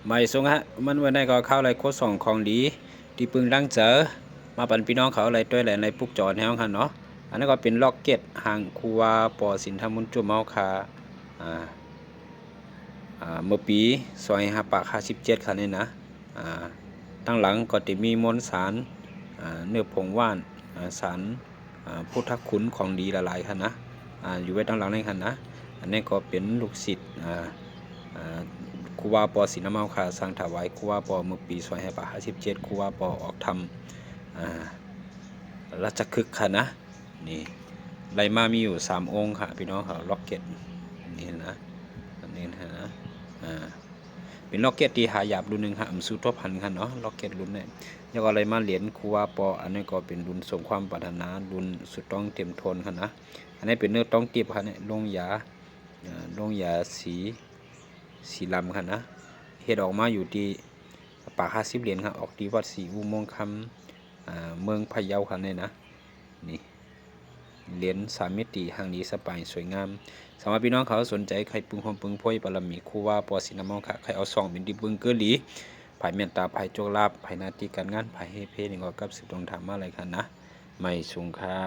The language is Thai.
ไม่ทรงฮะมันวันนี้ก็เข้าอะไรโคส่องของดีที่ปึงดังเจอมาปันพี่น้องเขาอะไรด้วยอะไรปุกจอดแนวคันเนาะอันนั้นก็เป็นล็อกเก็ตห่างคูวาปอสินทมุนจุเมาคาอ่าเมื่อปีซอยหาปาก57คันนี้นะตั้งหลังก็จะมีมวลสารเนื้อผงว่านสารพุทธคุณของดีละลายคันนะอยู่ไว้ตั้งหลังในคันนะอันนี้ก็เป็นลูกศิษย์ครูวาปอศินเมาคาสร้างถวายครูวาปอเมื่อปี2557ครูวาปอออกทำราชคฤห์ค่ะนะนี่ไลมามีอยู่3องค์ค่ะพี่น้องค่ะล็อกเก็ตนี่นะอันนี้นะเป็นล็อกเก็ตที่หายากรุ่นหนึ่งค่ะสุทบพันค่ะเนาะล็อกเก็ตรุ่นนี้แล้วก็อะไรมาเหรียญครูวาปออันนี้ก็เป็นรุ่นสมความปรารถนารุ่นสุดต้องเต็มทนค่ะนะอันนี้เป็นเนื้อต้องเก็บค่ะเนี่ยลงยาสีลำค่ะนะเฮ็ดออกมาอยู่ที่ปาก50 เหรียญครับออกที่วัดศรีอุโมงค์คำเมืองพะเยาค่ะเนี่ยนะนี่เหรียญ3 มิติหางนี้สปายสวยงามสำหรับพี่น้องเขาสนใจใครปึงความปึงพ่อยบารมีครูว่าปอสินามองค่ะใครเอาซองเป็นดิบึงเกอหลีภายเมตตาภายโชคลาภภายหน้าที่การงานภายให้เพศนี่ก็กับสิบตรงธรรมอะไรค่ะนะไม่สุงค่า